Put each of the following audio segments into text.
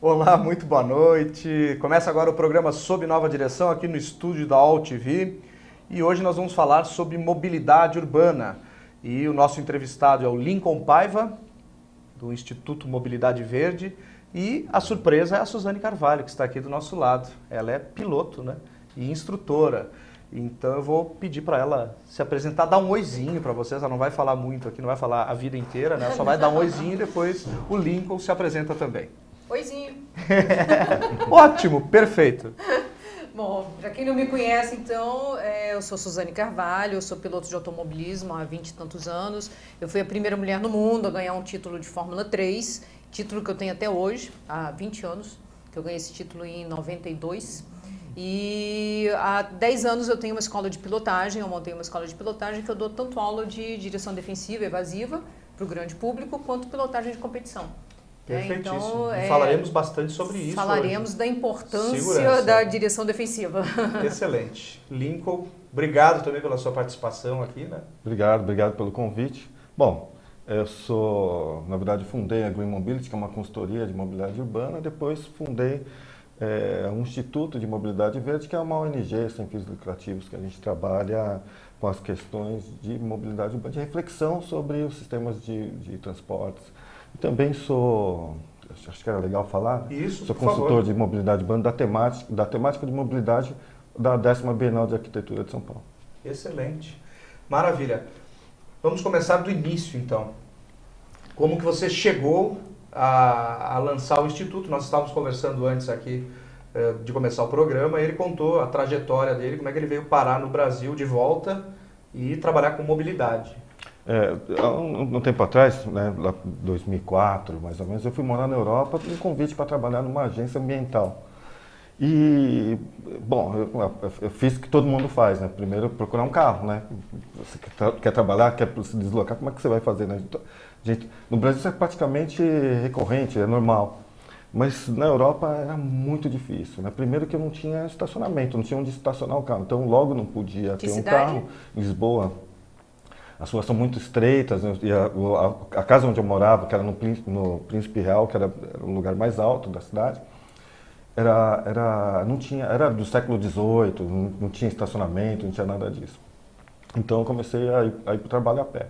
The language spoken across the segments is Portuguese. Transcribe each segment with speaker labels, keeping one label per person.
Speaker 1: Olá, muito boa noite. Começa agora o programa Sob Nova Direção aqui no estúdio da UOL TV e hoje nós vamos falar sobre mobilidade urbana. E o nosso entrevistado é o Lincoln Paiva, do Instituto Mobilidade Verde, e a surpresa é a Suzane Carvalho, que está aqui do nosso lado. Ela é piloto, né, e instrutora. Então eu vou pedir para ela se apresentar, dar um oizinho para vocês. Ela não vai falar muito aqui, não vai falar a vida inteira, né? Só vai dar um oizinho e depois o Lincoln se apresenta também.
Speaker 2: Oizinho.
Speaker 1: Ótimo, perfeito.
Speaker 2: Bom, para quem não me conhece, então, eu sou Suzane Carvalho, eu sou piloto de automobilismo há 20 e tantos anos. Eu fui a primeira mulher no mundo a ganhar um título de Fórmula 3, título que eu tenho até hoje, há 20 anos, que eu ganhei esse título em 92. E há 10 anos eu tenho uma escola de pilotagem, eu montei uma escola de pilotagem que eu dou tanto aula de direção defensiva e evasiva para o grande público, quanto pilotagem de competição.
Speaker 1: Perfeitíssimo.
Speaker 2: Então,
Speaker 1: falaremos bastante sobre isso.
Speaker 2: Falaremos
Speaker 1: hoje.
Speaker 2: Da importância
Speaker 1: Segurança.
Speaker 2: Da direção defensiva.
Speaker 1: Excelente. Lincoln, obrigado também pela sua participação aqui, né?
Speaker 3: Obrigado pelo convite. Bom, eu sou, na verdade, fundei a Green Mobility, que é uma consultoria de mobilidade urbana, depois fundei um Instituto de Mobilidade Verde, que é uma ONG sem fins lucrativos, que a gente trabalha com as questões de mobilidade urbana, de reflexão sobre os sistemas de transportes. Também sou, acho que era legal falar,
Speaker 1: isso,
Speaker 3: sou consultor de mobilidade urbana da temática de mobilidade da 10ª Bienal de Arquitetura de São Paulo.
Speaker 1: Excelente. Maravilha. Vamos começar do início, então. Como que você chegou a lançar o Instituto? Nós estávamos conversando antes aqui de começar o programa, e ele contou a trajetória dele, como é que ele veio parar no Brasil de volta e trabalhar com mobilidade.
Speaker 3: Há um tempo atrás, né, lá em 2004, mais ou menos, eu fui morar na Europa com um convite para trabalhar numa agência ambiental. E, bom, eu fiz o que todo mundo faz, né? Primeiro procurar um carro, né? Você quer trabalhar, quer se deslocar, como é que você vai fazer, né? Gente, no Brasil isso é praticamente recorrente, é normal. Mas na Europa era muito difícil, né? Primeiro que eu não tinha estacionamento, não tinha onde estacionar o carro. Então logo não podia ter um carro. Em Lisboa. As ruas são muito estreitas, né? E a casa onde eu morava, que era no Príncipe Real, que era o lugar mais alto da cidade, era do século XVIII, não tinha estacionamento, não tinha nada disso. Então eu comecei a ir para o trabalho a pé.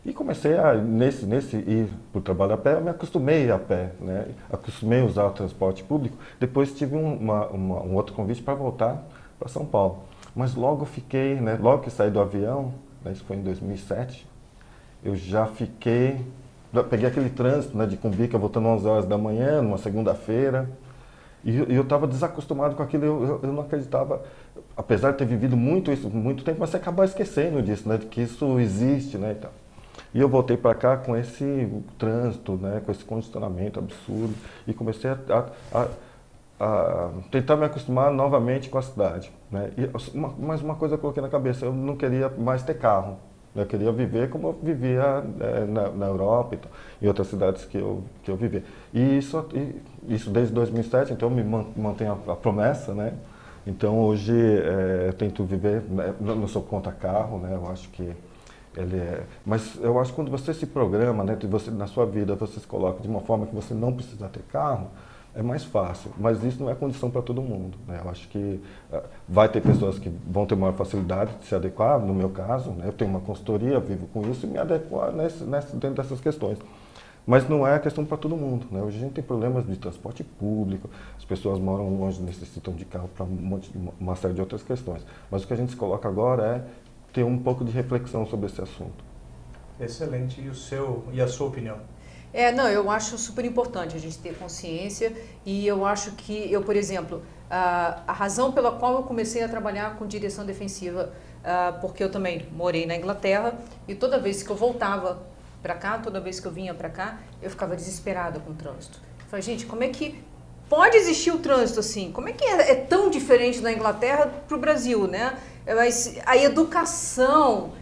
Speaker 3: E comecei nesse ir para o trabalho a pé, eu me acostumei a pé, né? Acostumei a usar o transporte público. Depois tive um outro convite para voltar para São Paulo. Mas logo fiquei, né? Logo que saí do avião, isso foi em 2007, eu já peguei aquele trânsito, né, de Cumbica voltando às 11 horas da manhã, numa segunda-feira, e eu estava desacostumado com aquilo, eu não acreditava, apesar de ter vivido muito tempo, mas você acaba esquecendo disso, né, de que isso existe, né, e tal. E eu voltei para cá com esse trânsito, né, com esse congestionamento absurdo, e comecei a tentar me acostumar novamente com a cidade, né? Mas uma coisa eu coloquei na cabeça, eu não queria mais ter carro, eu queria viver como eu vivia na Europa e outras cidades que eu vivia. E isso desde 2007, então eu me mantenho a promessa, né? Então hoje eu tento viver, né? Não sou contra carro, né? Eu acho que mas eu acho que quando você se programa, né, na sua vida você se coloca de uma forma que você não precisa ter carro, é mais fácil, mas isso não é condição para todo mundo, né? Eu acho que vai ter pessoas que vão ter maior facilidade de se adequar, no meu caso, né? Eu tenho uma consultoria, vivo com isso e me adequar dentro dessas questões. Mas não é questão para todo mundo, né? Hoje a gente tem problemas de transporte público, as pessoas moram longe, necessitam de carro para uma série de outras questões. Mas o que a gente se coloca agora é ter um pouco de reflexão sobre esse assunto.
Speaker 1: Excelente. E a sua opinião?
Speaker 2: Eu acho super importante a gente ter consciência e eu acho que por exemplo, a razão pela qual eu comecei a trabalhar com direção defensiva, porque eu também morei na Inglaterra e toda vez que eu voltava para cá, toda vez que eu vinha para cá, eu ficava desesperada com o trânsito. Eu falei, gente, como é que pode existir o trânsito assim? Como é que é tão diferente da Inglaterra para o Brasil, né? Mas a educação,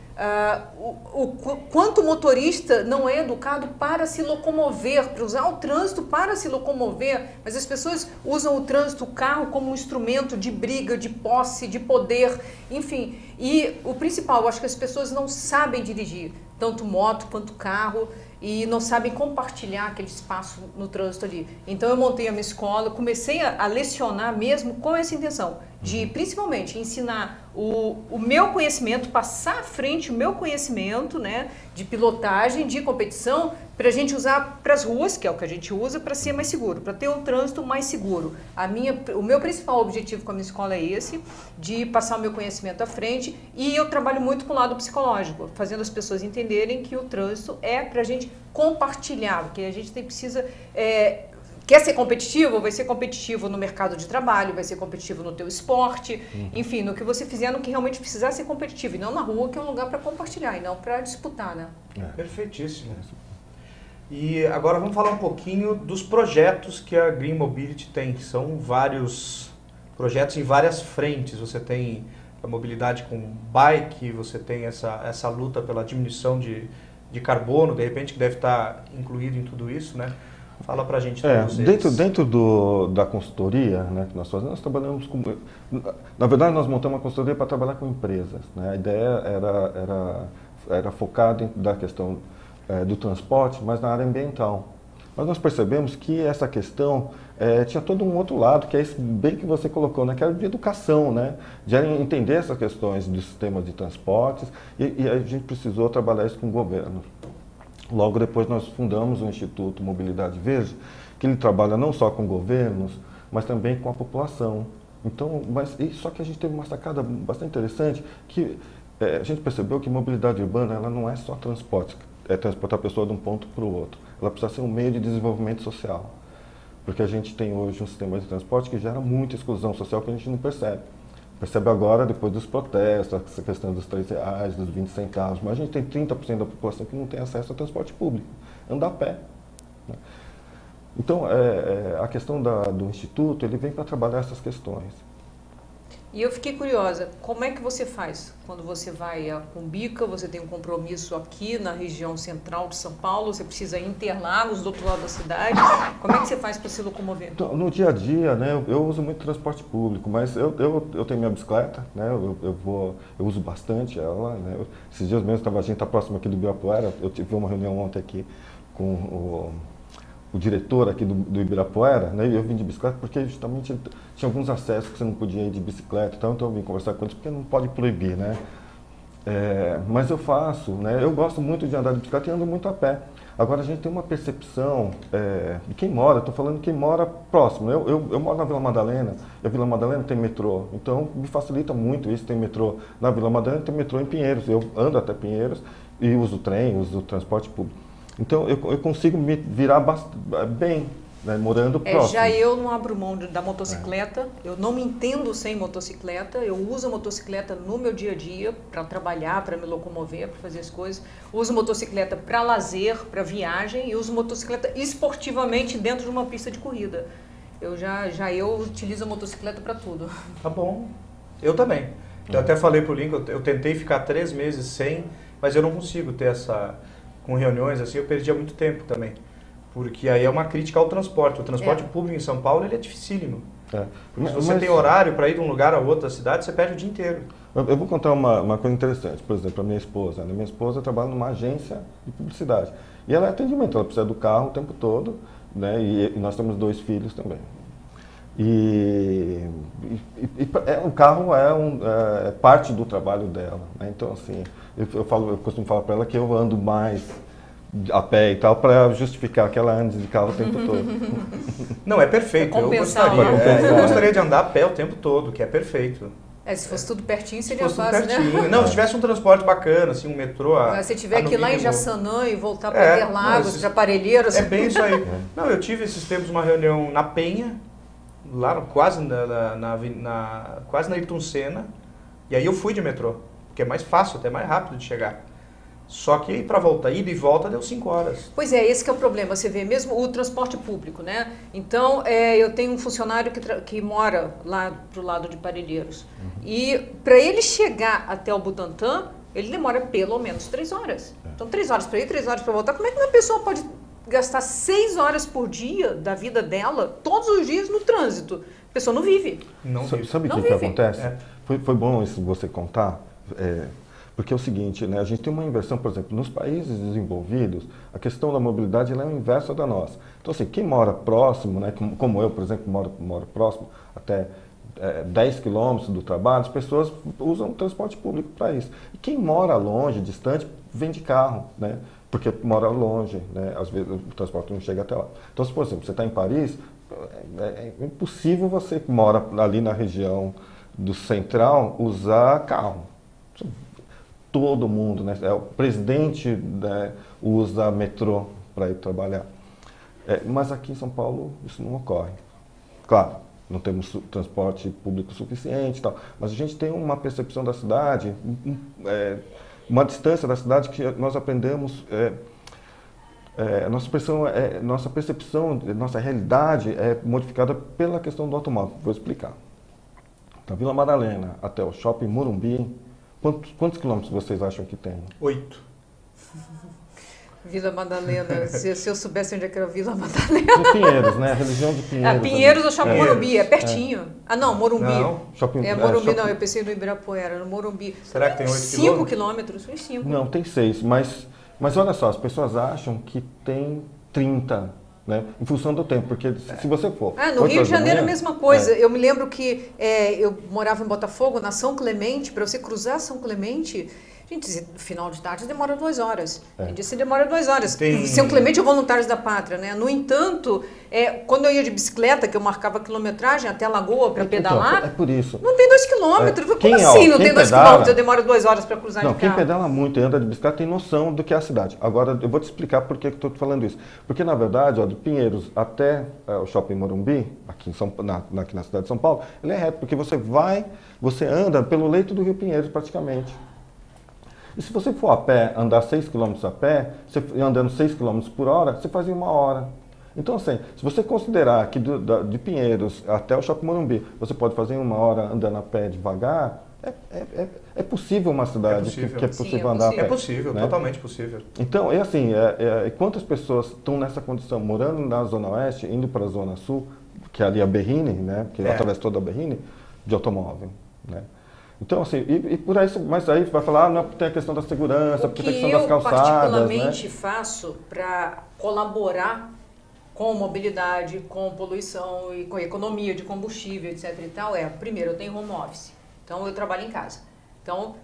Speaker 2: quanto o motorista não é educado para se locomover, para usar o trânsito para se locomover, mas as pessoas usam o trânsito, o carro, como um instrumento de briga, de posse, de poder, enfim. E o principal, eu acho que as pessoas não sabem dirigir, tanto moto quanto carro. e não sabem compartilhar aquele espaço no trânsito ali. Então eu montei a minha escola, comecei a lecionar mesmo com essa intenção, de principalmente ensinar o meu conhecimento, passar à frente o meu conhecimento, né, de pilotagem, de competição, para a gente usar para as ruas, que é o que a gente usa, para ser mais seguro, para ter um trânsito mais seguro. O meu principal objetivo com a minha escola é esse, de passar o meu conhecimento à frente, e eu trabalho muito com o lado psicológico, fazendo as pessoas entenderem que o trânsito é para a gente compartilhar, que a gente precisa... Quer ser competitivo? Vai ser competitivo no mercado de trabalho, vai ser competitivo no teu esporte, enfim, no que você fizer, no que realmente precisar ser competitivo, e não na rua, que é um lugar para compartilhar, e não para disputar, né?
Speaker 1: Perfeitíssimo. E agora vamos falar um pouquinho dos projetos que a Green Mobility tem, que são vários projetos em várias frentes. Você tem a mobilidade com bike, você tem essa luta pela diminuição de carbono, de repente, que deve estar incluído em tudo isso, né? Fala pra gente todos eles.
Speaker 3: Dentro da consultoria, né, que nós fazemos, nós trabalhamos com... Na verdade, nós montamos uma consultoria para trabalhar com empresas, né? A ideia era focar dentro da questão do transporte, mas na área ambiental. Mas nós percebemos que essa questão tinha todo um outro lado, que é esse bem que você colocou, né, que era de educação, né, de entender essas questões do sistema de transportes, e a gente precisou trabalhar isso com o governo. Logo depois nós fundamos o Instituto Mobilidade Verde, que ele trabalha não só com governos, mas também com a população. Então, só que a gente teve uma sacada bastante interessante, que a gente percebeu que mobilidade urbana ela não é só transporte, é transportar a pessoa de um ponto para o outro. Ela precisa ser um meio de desenvolvimento social. Porque a gente tem hoje um sistema de transporte que gera muita exclusão social que a gente não percebe. Percebe agora, depois dos protestos, essa questão dos R$3, dos 20 centavos, mas a gente tem 30% da população que não tem acesso ao transporte público, anda a pé, né? Então, a questão do Instituto, ele vem para trabalhar essas questões.
Speaker 2: E eu fiquei curiosa, como é que você faz quando você vai a Cumbica, você tem um compromisso aqui na região central de São Paulo, você precisa ir em Interlagos, do outro lado da cidade, como é que você faz para se locomover?
Speaker 3: Então, no dia a dia, né, eu uso muito transporte público, mas eu tenho minha bicicleta, né, eu uso bastante ela, né, esses dias mesmo a gente está próximo aqui do Ibirapuera, eu tive uma reunião ontem aqui com o diretor aqui do Ibirapuera, né, e eu vim de bicicleta porque justamente tinha alguns acessos que você não podia ir de bicicleta, então eu vim conversar com eles porque não pode proibir, né. Mas eu faço, né, eu gosto muito de andar de bicicleta e ando muito a pé. Agora a gente tem uma percepção de quem mora, estou falando de quem mora próximo, eu moro na Vila Madalena, e a Vila Madalena tem metrô, então me facilita muito isso, tem metrô na Vila Madalena, tem metrô em Pinheiros, eu ando até Pinheiros e uso trem, uso transporte público. Então, eu consigo me virar bem, né, morando próximo.
Speaker 2: Já eu não abro mão da motocicleta, eu não me entendo sem motocicleta, eu uso a motocicleta no meu dia a dia, para trabalhar, para me locomover, para fazer as coisas. Uso motocicleta para lazer, para viagem, e uso motocicleta esportivamente dentro de uma pista de corrida. Eu utilizo a motocicleta para tudo.
Speaker 1: Tá bom, eu também. Eu até falei pro Lincoln, eu tentei ficar 3 meses sem, mas eu não consigo ter com reuniões assim, eu perdia muito tempo também. Porque aí é uma crítica ao transporte. O transporte público em São Paulo, ele é dificílimo. Porque se você tem horário para ir de um lugar a outro da cidade, você perde o dia inteiro.
Speaker 3: Eu vou contar uma coisa interessante. Por exemplo, a minha esposa. Minha esposa trabalha numa agência de publicidade. E ela é atendimento, ela precisa do carro o tempo todo, né? E nós temos 2 filhos também. O carro é parte do trabalho dela, né? Então, assim, eu costumo falar para ela que eu ando mais a pé e tal, para justificar que ela ande de carro o tempo todo.
Speaker 1: Não, é perfeito. Eu gostaria de andar a pé o tempo todo, que é perfeito.
Speaker 2: Se fosse tudo pertinho, seria fácil, né?
Speaker 1: Não, se tivesse um transporte bacana, assim, um metrô...
Speaker 2: Se tiver que ir lá em Jaçanã e voltar para Interlagos, de Aparelheiros...
Speaker 1: É bem isso aí. Não, eu tive esses tempos uma reunião na Penha, lá quase na Ayrton Senna, e aí eu fui de metrô, porque é mais fácil, até mais rápido de chegar. Só que para voltar, ida e volta, deu 5 horas.
Speaker 2: Pois é, esse que é o problema, você vê mesmo o transporte público, né? Então, eu tenho um funcionário que mora lá pro lado de Parelheiros, e para ele chegar até o Butantã, ele demora pelo menos 3 horas. Então, 3 horas para ir, 3 horas para voltar. Como é que uma pessoa pode gastar 6 horas por dia da vida dela, todos os dias, no trânsito? A pessoa não vive.
Speaker 3: Sabe o que acontece? Foi bom isso você contar, Porque é o seguinte, né, a gente tem uma inversão, por exemplo, nos países desenvolvidos, a questão da mobilidade ela é o inverso da nossa. Então, assim, quem mora próximo, né, como eu, por exemplo, moro próximo até 10 quilômetros do trabalho, as pessoas usam o transporte público para isso. E quem mora longe, distante, vem de carro, né, porque mora longe, né, às vezes o transporte não chega até lá. Então, se, por exemplo, você está em Paris, é impossível você que mora ali na região do central usar carro. Todo mundo, né? O presidente, né, usa metrô para ir trabalhar. Mas aqui em São Paulo isso não ocorre. Claro, não temos transporte público suficiente e tal, mas a gente tem uma percepção da cidade, uma distância da cidade que nós aprendemos. Nossa percepção, nossa realidade é modificada pela questão do automóvel. Vou explicar. Da Vila Madalena até o Shopping Morumbi, quantos quilômetros vocês acham que tem?
Speaker 1: 8.
Speaker 2: Vila Madalena, se eu soubesse onde é que era Vila Madalena.
Speaker 3: No Pinheiros, né? A religião de Pinheiros.
Speaker 2: Pinheiros ou Shopping Morumbi, é pertinho. Ah, não, Morumbi.
Speaker 1: Não.
Speaker 2: Morumbi não, eu pensei no Ibirapuera, no Morumbi.
Speaker 1: Será que tem 8
Speaker 2: 5 quilômetros? 5.
Speaker 3: Não, tem 6, mas olha só, as pessoas acham que tem 30, né? Em função do tempo, porque se você for...
Speaker 2: No Rio de Janeiro é a mesma coisa. Eu me lembro que eu morava em Botafogo, na São Clemente, para você cruzar São Clemente... Gente, no final de tarde demora 2 horas. Tem dia que demora 2 horas. São Clemente é Voluntários da Pátria, né? No entanto, quando eu ia de bicicleta, que eu marcava quilometragem até a Lagoa para pedalar...
Speaker 3: Então, é por isso.
Speaker 2: Não tem 2 quilômetros. Como assim não tem 2 quilômetros? Eu demoro 2 horas para cruzar de carro.
Speaker 3: Quem pedala muito e anda de bicicleta tem noção do que é a cidade. Agora, eu vou te explicar por que eu estou falando isso. Porque, na verdade, de Pinheiros até o Shopping Morumbi, aqui na cidade de São Paulo, ele é reto, porque você anda pelo leito do Rio Pinheiros, praticamente. E se você for a pé, andar 6 km a pé, andando 6 km por hora, você faz em 1 hora. Então, assim, se você considerar que de Pinheiros até o Shopping Morumbi, você pode fazer em 1 hora andando a pé devagar, é possível uma cidade que é possível andar a pé.
Speaker 1: É possível,
Speaker 3: né?
Speaker 1: Totalmente possível.
Speaker 3: Então, assim, quantas pessoas estão nessa condição, morando na Zona Oeste, indo para a Zona Sul, que é ali a Berrini, né, que atravessa toda a Berrini, de automóvel, né? Então, assim, e por aí, mas aí vai falar, não tem a questão da segurança, porque tem a questão das calçadas.
Speaker 2: O que eu particularmente faço para colaborar com mobilidade, com poluição e com economia de combustível, etc. e tal, primeiro, eu tenho home office, então eu trabalho em casa. Então,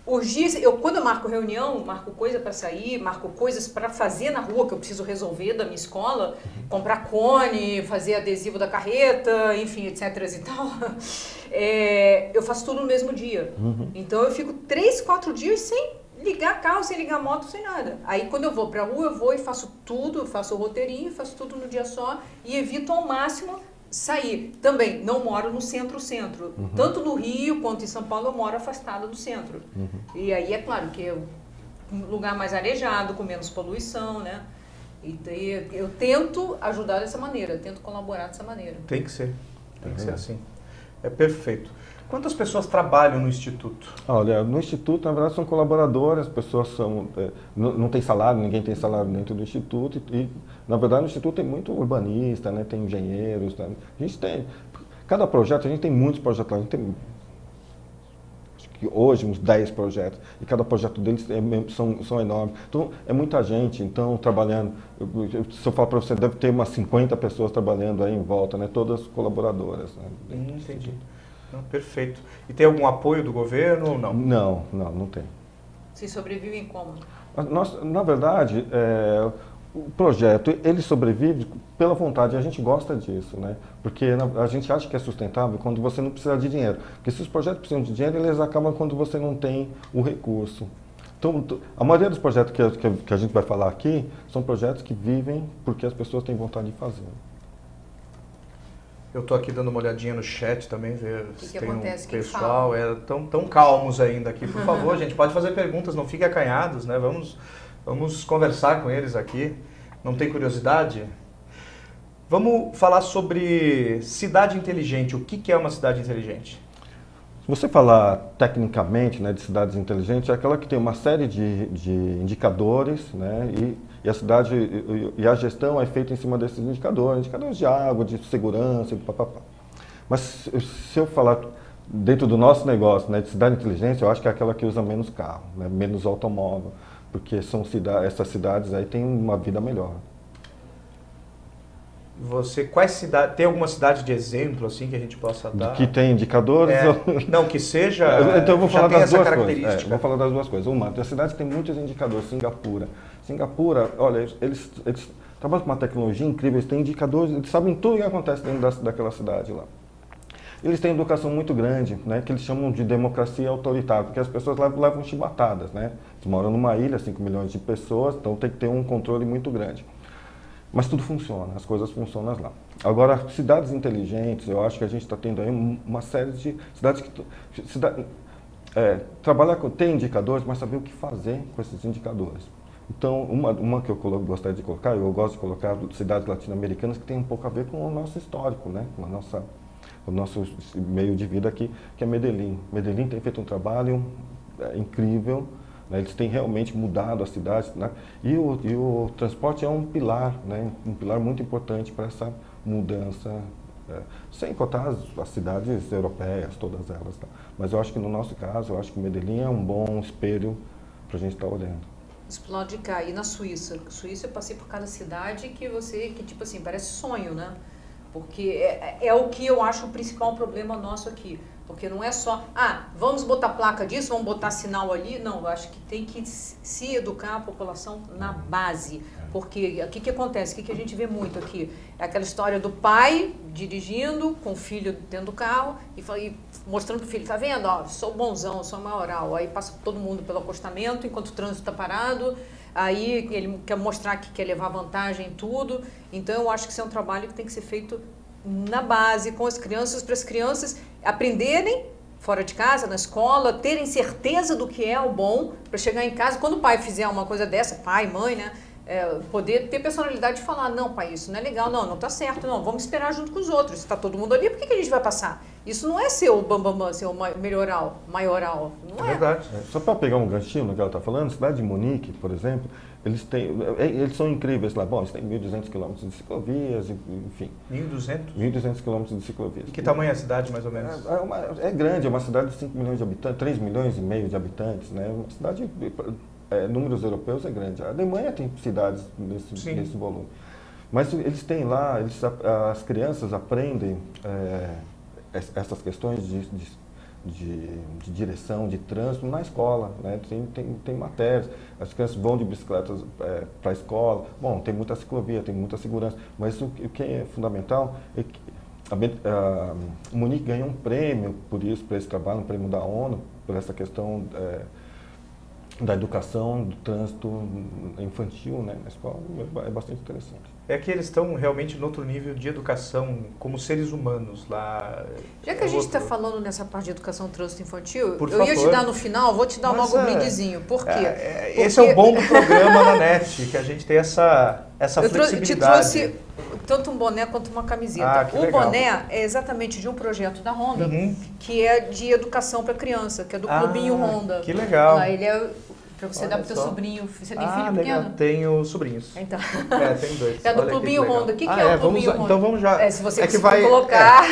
Speaker 2: os dias, quando eu marco reunião, marco coisa para sair, marco coisas para fazer na rua que eu preciso resolver da minha escola, comprar cone, fazer adesivo da carreta, enfim, etc. e tal. Eu faço tudo no mesmo dia. Então eu fico 3, 4 dias sem ligar carro, sem ligar moto, sem nada. Aí quando eu vou para a rua, eu vou e faço tudo, faço o roteirinho, faço tudo no dia só e evito ao máximo sair. Também não moro no centro-centro. Tanto no Rio quanto em São Paulo eu moro afastada do centro. E aí é claro que um lugar mais arejado, com menos poluição, né? E eu tento ajudar dessa maneira, tento colaborar dessa maneira.
Speaker 1: Tem que ser assim. É perfeito. Quantas pessoas trabalham no Instituto?
Speaker 3: Olha, no Instituto, na verdade, são colaboradores, as pessoas não tem salário, ninguém tem salário dentro do Instituto. E, na verdade, no Instituto tem muito urbanista, né, tem engenheiros. Né? A gente tem, cada projeto, a gente tem muitos projetos lá. A gente tem, acho que hoje, uns 10 projetos. E cada projeto deles são enormes. Então, é muita gente, então, trabalhando. Se eu falar para você, deve ter umas 50 pessoas trabalhando aí em volta, né, todas colaboradoras. Né,
Speaker 1: entendi. Não, perfeito. E tem algum apoio do governo ou não?
Speaker 3: Não tem.
Speaker 2: Vocês sobrevivem como?
Speaker 3: Na verdade, o projeto, ele sobrevive pela vontade, a gente gosta disso, né? Porque a gente acha que é sustentável quando você não precisa de dinheiro. Porque se os projetos precisam de dinheiro, eles acabam quando você não tem o recurso. Então, a maioria dos projetos que a gente vai falar aqui são projetos que vivem porque as pessoas têm vontade de fazer.
Speaker 1: Eu estou aqui dando uma olhadinha no chat também, ver se tem
Speaker 2: acontece?
Speaker 1: um pessoal. Tão calmos ainda aqui. Por favor, gente, pode fazer perguntas, não fiquem acanhados, né? Vamos conversar com eles aqui. Não tem curiosidade? Vamos falar sobre cidade inteligente. O que é uma cidade inteligente?
Speaker 3: Se você falar tecnicamente, né, de cidades inteligentes, é aquela que tem uma série de indicadores, né, e a cidade e a gestão é feita em cima desses indicadores de água, de segurança, de papapá. Mas se eu falar dentro do nosso negócio, né, de cidade inteligente, eu acho que é aquela que usa menos carro, né, menos automóvel, porque essas cidades aí têm uma vida melhor.
Speaker 1: Quais cidades, tem alguma cidade de exemplo assim que a gente possa dar?
Speaker 3: Que tem indicadores?
Speaker 1: Não, que seja.
Speaker 3: Então eu vou falar das duas
Speaker 1: característica.
Speaker 3: coisas. Vou falar das duas coisas. Uma, tem a cidade que tem muitos indicadores. Singapura, olha, eles trabalham com uma tecnologia incrível, eles têm indicadores, eles sabem tudo o que acontece dentro daquela cidade lá. Eles têm educação muito grande, né, que eles chamam de democracia autoritária, porque as pessoas levam chibatadas, né? Eles moram numa ilha, 5 milhões de pessoas, então tem que ter um controle muito grande. Mas tudo funciona, as coisas funcionam lá. Agora, cidades inteligentes, eu acho que a gente está tendo aí uma série de cidades que... ter indicadores, mas saber o que fazer com esses indicadores. Então, uma que eu gostaria de colocar, eu gosto de colocar cidades latino-americanas que tem um pouco a ver com o nosso histórico, né? Com o nosso meio de vida aqui, que é Medellín. Medellín tem feito um trabalho incrível, né? Eles têm realmente mudado a cidade, né? E o transporte é um pilar, né? Um pilar muito importante para essa mudança, sem contar as cidades europeias, todas elas. Tá? Mas eu acho que no nosso caso, eu acho que Medellín é um bom espelho para a gente estar olhando.
Speaker 2: Explode cá. E na Suíça? Suíça eu passei por cada cidade que tipo assim, parece sonho, né? Porque é o que eu acho o principal problema nosso aqui. Porque não é só, vamos botar placa disso, vamos botar sinal ali. Não, eu acho que tem que se educar a população na base. Porque o que acontece? O que a gente vê muito aqui? É aquela história do pai dirigindo com o filho dentro do carro e mostrando para o filho, tá vendo? Ó, sou bonzão, sou maioral. Aí passa todo mundo pelo acostamento enquanto o trânsito está parado. Aí ele quer mostrar que quer levar vantagem em tudo. Então eu acho que isso é um trabalho que tem que ser feito na base, com as crianças, para as crianças aprenderem fora de casa, na escola, terem certeza do que é o bom, para chegar em casa, quando o pai fizer uma coisa dessa, pai, mãe, né, poder ter personalidade de falar, não pai, isso não é legal, não tá certo, não, vamos esperar junto com os outros, está todo mundo ali, por que a gente vai passar? Isso não é ser o bambambam, ser o maioral, não é.
Speaker 1: Verdade.
Speaker 3: Só para pegar um ganchinho no que ela está falando, a cidade de Munique, por exemplo, eles são incríveis lá. Bom, eles têm 1.200 quilômetros de ciclovias, enfim.
Speaker 1: 1.200?
Speaker 3: 1.200 quilômetros de ciclovias.
Speaker 1: E que tamanho é a cidade, mais ou menos?
Speaker 3: É grande, é uma cidade de 5 milhões de habitantes, 3 milhões e meio de habitantes, né? Uma cidade, números europeus é grande. A Alemanha tem cidades nesse volume. Mas eles têm lá, as crianças aprendem essas questões de direção, de trânsito na escola, né? Tem matérias, as crianças vão de bicicletas para a escola, bom, tem muita ciclovia, tem muita segurança, mas o que é fundamental é que o Munique ganhou um prêmio por esse trabalho, um prêmio da ONU, por essa questão da educação, do trânsito infantil, né, na escola, é bastante interessante.
Speaker 1: É que eles estão realmente no outro nível de educação como seres humanos lá.
Speaker 2: Já que a gente está falando nessa parte de educação trânsito infantil,
Speaker 1: Por
Speaker 2: eu
Speaker 1: favor.
Speaker 2: ia te dar no final, vou te dar logo um brindezinho. Por quê?
Speaker 1: Esse é o bom do programa na NET, que a gente tem essa flexibilidade.
Speaker 2: Eu te trouxe tanto um boné quanto uma camiseta.
Speaker 1: Que
Speaker 2: o
Speaker 1: legal.
Speaker 2: boné é exatamente de um projeto da Honda, que é de educação para criança, que é do Clubinho Honda.
Speaker 1: Que legal.
Speaker 2: Lá, ele é para você dar para o teu sobrinho. Você tem filho
Speaker 1: legal.
Speaker 2: pequeno?
Speaker 1: Tenho sobrinhos.
Speaker 2: Então.
Speaker 1: Tenho 2.
Speaker 2: É do Clubinho Honda. O que é o Clubinho Honda?
Speaker 1: Então vamos já.
Speaker 2: Se você conseguir colocar.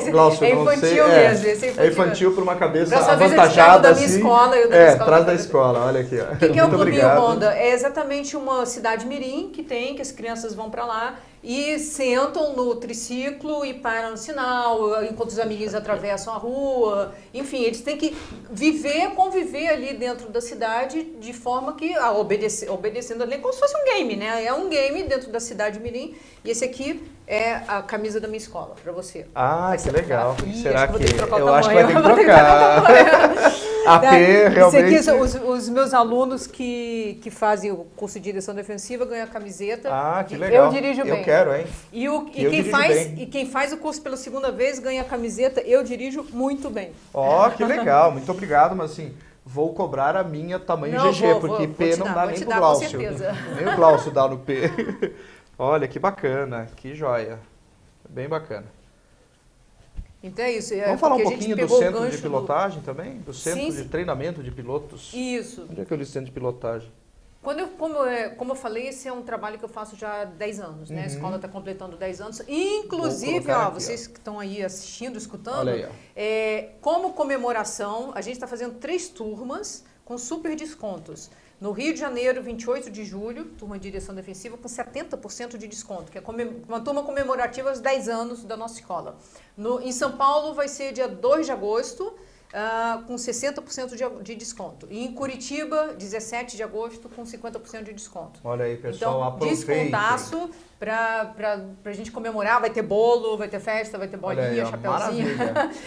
Speaker 1: Glaucio,
Speaker 2: é infantil mesmo.
Speaker 1: É infantil para uma cabeça
Speaker 2: avantajada. Da minha escola, eu da escola.
Speaker 1: Traz da escola, olha aqui.
Speaker 2: O que é o Clubinho Honda? É exatamente uma cidade mirim que as crianças vão para lá e sentam no triciclo e param no sinal, enquanto os amiguinhos atravessam a rua. Enfim, eles têm que conviver ali dentro da cidade de forma que, obedecendo a lei, como se fosse um game, né? É um game dentro da cidade mirim. E esse aqui é a camisa da minha escola, para você.
Speaker 1: Que legal. Será que
Speaker 2: eu
Speaker 1: acho que vai ter que trocar. AP, realmente.
Speaker 2: Isso aqui são os meus alunos que fazem o curso de direção defensiva, ganham a camiseta.
Speaker 1: Que legal.
Speaker 2: Eu dirijo bem.
Speaker 1: Eu quero, hein?
Speaker 2: E quem faz o curso pela segunda vez ganha a camiseta, eu dirijo muito bem.
Speaker 1: Que legal. Muito obrigado, mas assim, vou cobrar a minha tamanho GG, porque P não dá nem pro Glaucio.
Speaker 2: Com certeza.
Speaker 1: Nem o Glaucio dá no P. Olha, que bacana, que joia. Bem bacana.
Speaker 2: Então é isso.
Speaker 1: Vamos falar um pouquinho do centro de pilotagem também? Do centro de treinamento de pilotos?
Speaker 2: Isso.
Speaker 1: Onde é que eu li centro de pilotagem?
Speaker 2: Como eu falei, esse é um trabalho que eu faço já há 10 anos, né? A escola está completando 10 anos. Inclusive, vocês que estão aí assistindo, escutando,
Speaker 1: olha aí,
Speaker 2: como comemoração, a gente está fazendo 3 turmas com super descontos. No Rio de Janeiro, 28 de julho, turma de direção defensiva, com 70% de desconto, que é uma turma comemorativa aos 10 anos da nossa escola. Em São Paulo vai ser dia 2 de agosto, com 60% de desconto. E em Curitiba, 17 de agosto, com 50% de desconto.
Speaker 1: Olha aí, pessoal,
Speaker 2: então,
Speaker 1: aproveitem.
Speaker 2: Descontaço para a gente comemorar. Vai ter bolo, vai ter festa, vai ter bolinha, chapeuzinho.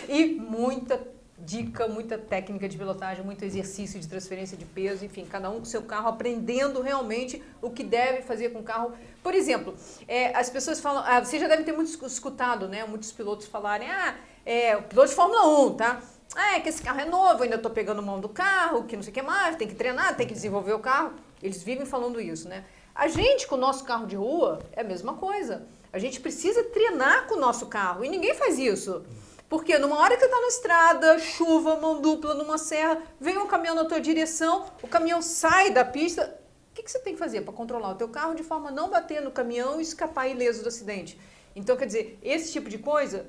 Speaker 2: E muita dica, muita técnica de pilotagem, muito exercício de transferência de peso, enfim, cada um com o seu carro, aprendendo realmente o que deve fazer com o carro. Por exemplo, as pessoas falam, você já deve ter muito escutado, né, muitos pilotos falarem, o piloto de Fórmula 1, tá? Que esse carro é novo, ainda estou pegando mão do carro, que não sei o que mais, tem que treinar, tem que desenvolver o carro. Eles vivem falando isso, né? A gente, com o nosso carro de rua, é a mesma coisa. A gente precisa treinar com o nosso carro e ninguém faz isso. Porque numa hora que você está na estrada, chuva, mão dupla, numa serra, vem um caminhão na tua direção, o caminhão sai da pista. O que você tem que fazer para controlar o teu carro de forma a não bater no caminhão e escapar ileso do acidente? Então, quer dizer, esse tipo de coisa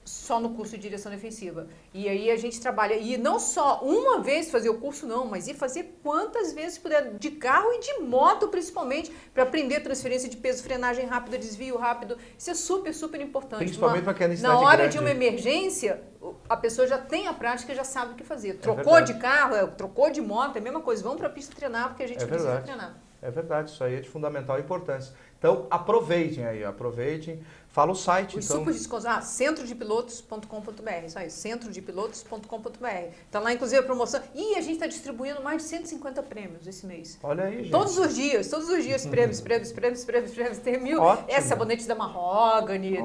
Speaker 2: só no curso de direção defensiva. E aí a gente trabalha, e não só uma vez fazer o curso não, mas ir fazer quantas vezes puder, de carro e de moto principalmente, para aprender transferência de peso, frenagem rápida, desvio rápido. Isso é super, super importante.
Speaker 1: Principalmente para quem é na cidade
Speaker 2: Na hora
Speaker 1: grande.
Speaker 2: de uma emergência, a pessoa já tem a prática, já sabe o que fazer. Trocou de carro, trocou de moto, é a mesma coisa. Vamos para a pista treinar, porque a gente precisa treinar.
Speaker 1: É verdade, isso aí é de fundamental importância. Então, aproveitem aí, aproveitem. Fala o site,
Speaker 2: Os
Speaker 1: então.
Speaker 2: super descontos, centrodepilotos.com.br, isso aí, centrodepilotos.com.br. Tá lá, inclusive, a promoção. E a gente está distribuindo mais de 150 prêmios esse mês.
Speaker 1: Olha aí, gente.
Speaker 2: Todos os dias, prêmios. Tem 1000.
Speaker 1: Ótimo.
Speaker 2: Sabonetes da Mahogany,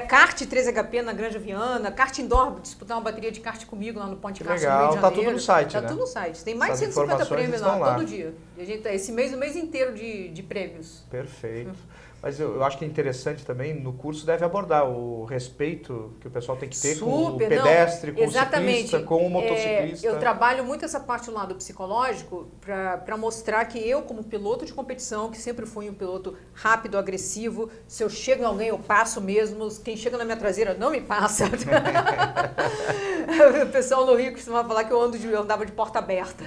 Speaker 2: kart 3HP na Granja Viana, kart indoor, disputar uma bateria de kart comigo lá no Ponte Castro, no Rio de Janeiro.
Speaker 1: Tá tudo no site,
Speaker 2: Tá
Speaker 1: né?
Speaker 2: tudo no site. Tem mais de 150 prêmios lá, todo dia. E a gente, esse mês, o mês inteiro de prêmios.
Speaker 1: Perfeito. Mas eu acho que é interessante também, no curso deve abordar o respeito que o pessoal tem que ter com o pedestre, com o ciclista, com o motociclista.
Speaker 2: Eu trabalho muito essa parte do lado psicológico para mostrar que eu, como piloto de competição, que sempre fui um piloto rápido, agressivo, se eu chego em alguém, eu passo mesmo, quem chega na minha traseira não me passa. O pessoal no Rio costumava falar que eu andava de porta aberta,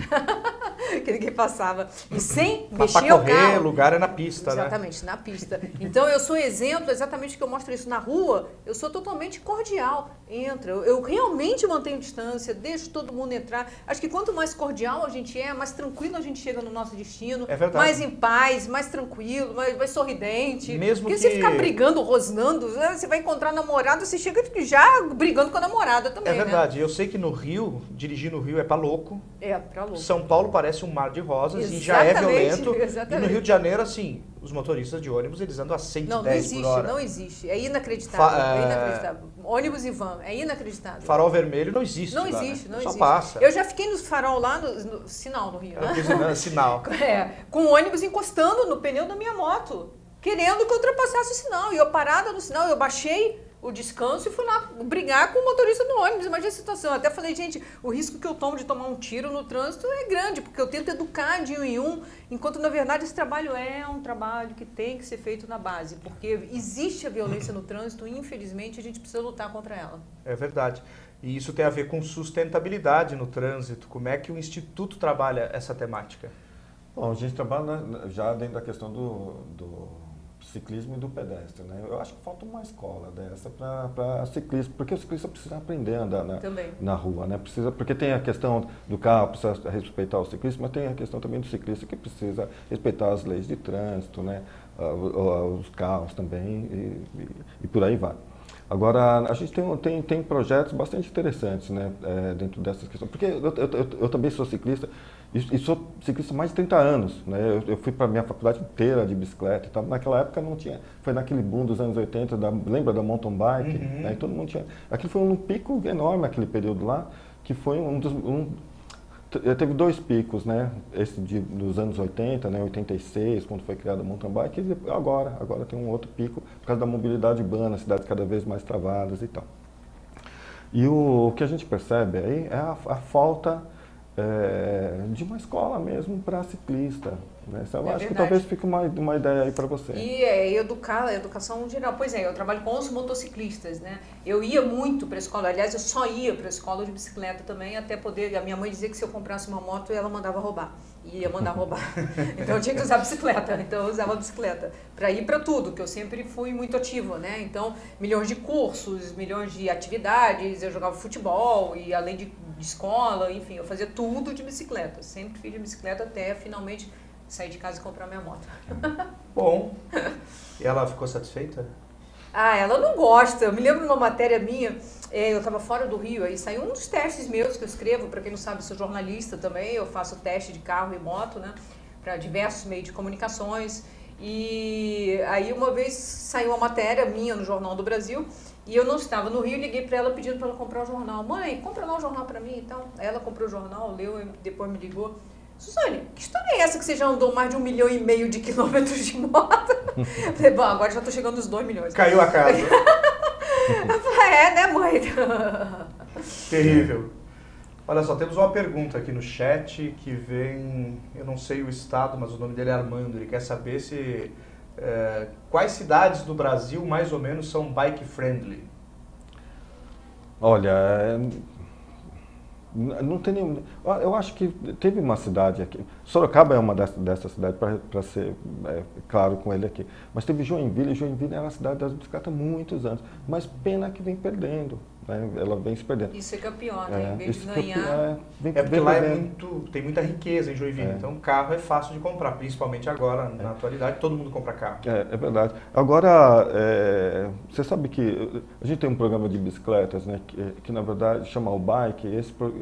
Speaker 2: que ninguém passava. E sem mexer o carro.
Speaker 1: Lugar é na pista,
Speaker 2: Exatamente, na pista. Então, eu sou exemplo, exatamente que eu mostro isso na rua, eu sou totalmente cordial. Entra, eu realmente mantenho distância, deixo todo mundo entrar. Acho que quanto mais cordial a gente é, mais tranquilo a gente chega no nosso destino.
Speaker 1: É verdade.
Speaker 2: Mais em paz, mais tranquilo, mais sorridente.
Speaker 1: Mesmo
Speaker 2: porque
Speaker 1: que...
Speaker 2: você ficar brigando, rosnando, você vai encontrar namorado, você chega já brigando com a namorada também,
Speaker 1: É verdade. Eu sei que no Rio, dirigir no Rio é pra louco.
Speaker 2: É, pra louco.
Speaker 1: São Paulo parece um mar de rosas
Speaker 2: Exatamente,
Speaker 1: e já é violento.
Speaker 2: exatamente.
Speaker 1: E no Rio de Janeiro, assim, os motoristas de ônibus, eles andam a 110 por hora.
Speaker 2: Não existe. É inacreditável. É inacreditável. Ônibus e van, é inacreditável.
Speaker 1: Farol vermelho não existe.
Speaker 2: Não existe, não
Speaker 1: existe.
Speaker 2: existe.
Speaker 1: Só passa.
Speaker 2: Eu já fiquei no farol lá, no sinal no Rio, né?
Speaker 1: Sinal.
Speaker 2: Com o ônibus encostando no pneu da minha moto, querendo que eu ultrapassasse o sinal. E eu parada no sinal, eu baixei o descanso e fui lá brigar com o motorista do ônibus. Imagina a situação. Eu até falei, gente, o risco que eu tomo de tomar um tiro no trânsito é grande, porque eu tento educar de um em um, enquanto, na verdade, esse trabalho é um trabalho que tem que ser feito na base, porque existe a violência no trânsito e, infelizmente, a gente precisa lutar contra ela. É
Speaker 1: verdade. E isso tem a ver com sustentabilidade no trânsito. Como é que o Instituto trabalha essa temática?
Speaker 3: Bom, a gente trabalha já dentro da questão do ciclismo e do pedestre, né? Eu acho que falta uma escola dessa para ciclismo, porque o ciclista precisa aprender a andar na rua, né? Porque tem a questão do carro, precisa respeitar o ciclista, mas tem a questão também do ciclista que precisa respeitar as leis de trânsito, né? Os carros também e por aí vai. Agora, a gente tem projetos bastante interessantes, né, dentro dessas questões, porque eu também sou ciclista, e sou ciclista há mais de 30 anos, né, eu fui para a minha faculdade inteira de bicicleta e tal, naquela época não tinha, foi naquele boom dos anos 80, lembra da mountain bike, né, e todo mundo tinha, aquilo foi um pico enorme aquele período lá, que foi teve dois picos, né? Esse dos anos 80, né? 86, quando foi criada a mountain bike, e agora tem um outro pico por causa da mobilidade urbana, cidades cada vez mais travadas e tal. E o que a gente percebe aí é a falta de uma escola mesmo para ciclista, Né? Eu acho que talvez fique uma ideia aí para você.
Speaker 2: E educação geral. Pois é, eu trabalho com os motociclistas, né? Eu ia muito para a escola, aliás, eu só ia para a escola de bicicleta também, até poder, a minha mãe dizia que se eu comprasse uma moto, ela mandava roubar. Ia mandar roubar. Então eu tinha que usar bicicleta, então eu usava bicicleta para ir para tudo, que eu sempre fui muito ativa, né? Então, milhões de cursos, milhões de atividades, eu jogava futebol e além de escola, enfim, eu fazia tudo de bicicleta. Sempre fiz de bicicleta até finalmente sair de casa e comprar minha moto.
Speaker 1: Bom. E ela ficou satisfeita?
Speaker 2: Ah, ela não gosta. Eu me lembro de uma matéria minha, eu estava fora do Rio, aí saiu um dos testes meus que eu escrevo, para quem não sabe, eu sou jornalista também, eu faço teste de carro e moto, né, para diversos meios de comunicações. E aí uma vez saiu uma matéria minha no Jornal do Brasil, e eu não estava no Rio, liguei para ela pedindo para ela comprar o jornal. Mãe, compra lá o jornal para mim, então. Ela comprou o jornal, leu e depois me ligou. Suzane, que história é essa que você já andou mais de 1,5 milhão de quilômetros de moto? Eu falei, bom, agora já estou chegando nos 2 milhões.
Speaker 1: Caiu a casa.
Speaker 2: Eu falei, né, mãe?
Speaker 1: Terrível. Olha só, temos uma pergunta aqui no chat que vem, eu não sei o estado, mas o nome dele é Armando. Ele quer saber se quais cidades do Brasil, mais ou menos, são bike friendly?
Speaker 3: Olha, não tem nenhum. Eu acho que teve uma cidade aqui. Sorocaba é uma dessas cidades, para ser claro com ele aqui. Mas teve Joinville. Joinville era a cidade das bicicletas há muitos anos. Mas pena que vem perdendo. Né? Ela vem se perdendo.
Speaker 2: Isso é que é pior, né? Em vez de ganhar.
Speaker 1: Porque lá tem muita riqueza em Joinville. Então, carro é fácil de comprar, principalmente agora, na atualidade, todo mundo compra carro.
Speaker 3: É verdade. Agora, você sabe que a gente tem um programa de bicicletas, né, que na verdade chama o Bike.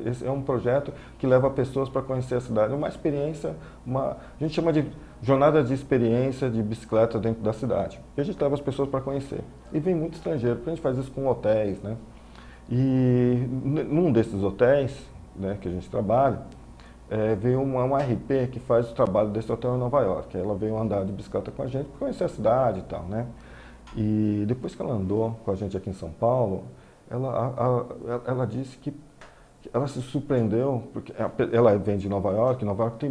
Speaker 3: Esse é um projeto que leva pessoas para conhecer a cidade. Uma experiência, a gente chama de jornada de experiência de bicicleta dentro da cidade. E a gente leva as pessoas para conhecer. E vem muito estrangeiro, porque a gente faz isso com hotéis, né? E num desses hotéis, né, que a gente trabalha, veio uma RP que faz o trabalho desse hotel em Nova York. Ela veio andar de bicicleta com a gente para conhecer a cidade e tal, né? E depois que ela andou com a gente aqui em São Paulo, ela disse que ela se surpreendeu, porque ela vem de Nova York.